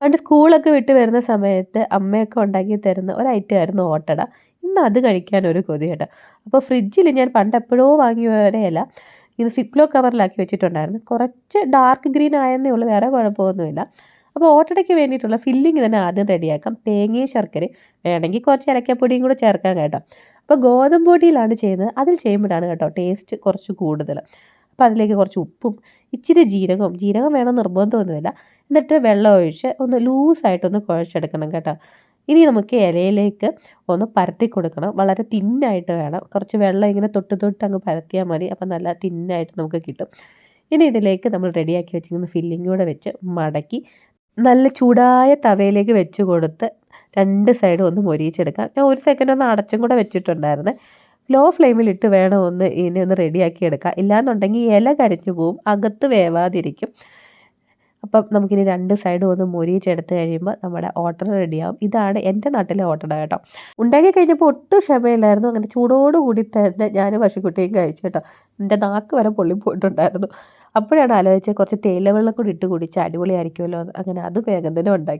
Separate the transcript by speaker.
Speaker 1: പണ്ട് സ്കൂളൊക്കെ വിട്ട് വരുന്ന സമയത്ത് അമ്മയൊക്കെ ഉണ്ടാക്കി തരുന്ന ഒരു ഐറ്റമായിരുന്നു ഓട്ടട. ഇന്ന് അത് കഴിക്കാൻ ഒരു കൊതി കേട്ടോ. അപ്പോൾ ഫ്രിഡ്ജിൽ ഞാൻ പണ്ട് എപ്പോഴോ വാങ്ങിയ വരെയല്ല, ഇത് സിപ്ലോ കവറിലാക്കി വെച്ചിട്ടുണ്ടായിരുന്നു. കുറച്ച് ഡാർക്ക് ഗ്രീൻ ആയെന്നേ ഉള്ളൂ, വേറെ കുഴപ്പമൊന്നുമില്ല. അപ്പോൾ ഓട്ടടയ്ക്ക് വേണ്ടിയിട്ടുള്ള ഫില്ലിങ് തന്നെ ആദ്യം റെഡിയാക്കാം. തേങ്ങയും ശർക്കരയും, വേണമെങ്കിൽ കുറച്ച് ഏലക്കപ്പൊടിയും കൂടെ ചേർക്കാം കേട്ടോ. അപ്പോൾ ഗോതമ്പ് പൊടിയിലാണ് ചെയ്യുന്നത്. അതിൽ ചെയ്യുമ്പോഴാണ് കേട്ടോ ടേസ്റ്റ് കുറച്ച് കൂടുതൽ. അപ്പോൾ അതിലേക്ക് കുറച്ച് ഉപ്പും ഇച്ചിരി ജീരകവും, ജീരകം വേണം നിർബന്ധമൊന്നുമില്ല. എന്നിട്ട് വെള്ളം ഒഴിച്ച് ഒന്ന് ലൂസായിട്ടൊന്ന് കുഴച്ചെടുക്കണം കേട്ടോ. ഇനി നമുക്ക് ഇലയിലേക്ക് ഒന്ന് പരത്തി കൊടുക്കണം. വളരെ തിന്നായിട്ട് വേണം. കുറച്ച് വെള്ളം ഇങ്ങനെ തൊട്ട് തൊട്ട് അങ്ങ് പരത്തിയാൽ മതി. അപ്പം നല്ല തിന്നായിട്ട് നമുക്ക് കിട്ടും. ഇനി ഇതിലേക്ക് നമ്മൾ റെഡിയാക്കി വെച്ചിരിക്കുന്ന ഫില്ലിംഗ് കൂടെ വെച്ച് മടക്കി നല്ല ചൂടായ തവയിലേക്ക് വെച്ച് കൊടുത്ത് 2 സൈഡും ഒന്ന് മൊരിയിച്ചെടുക്കാം. ഞാൻ 1 സെക്കൻഡ് ഒന്ന് അടച്ചും കൂടെ വെച്ചിട്ടുണ്ടായിരുന്നേ. ലോ ഫ്ലെയിമിലിട്ട് വേണം ഇതിനെ ഒന്ന് റെഡിയാക്കി എടുക്കാം. ഇല്ലാന്നുണ്ടെങ്കിൽ ഇല കരിഞ്ഞു പോവും, അകത്ത് വേവാതിരിക്കും. അപ്പം നമുക്കിനി 2 സൈഡും ഒന്ന് മൊരിയിച്ചെടുത്ത് കഴിയുമ്പോൾ നമ്മുടെ ഓട്ടട റെഡിയാവും. ഇതാണ് എൻ്റെ നാട്ടിലെ ഓട്ടട കേട്ടോ. ഉണ്ടാക്കി കഴിഞ്ഞപ്പോൾ ഒട്ടും ക്ഷമയില്ലായിരുന്നു. അങ്ങനെ ചൂടോട് കൂടി തന്നെ ഞാനും പശുക്കുട്ടിയും കഴിച്ചു കേട്ടോ. എൻ്റെ നാക്ക് വരെ പൊള്ളിപ്പോയിട്ടുണ്ടായിരുന്നു. അപ്പോഴാണ് ആലോചിച്ചത് കുറച്ച് തേയിലവെള്ളം കൂടി ഇട്ട് കുടിച്ചാൽ അടിപൊളിയായിരിക്കുമല്ലോ എന്ന്. അങ്ങനെ അത് വേഗം തന്നെ ഉണ്ടാക്കി.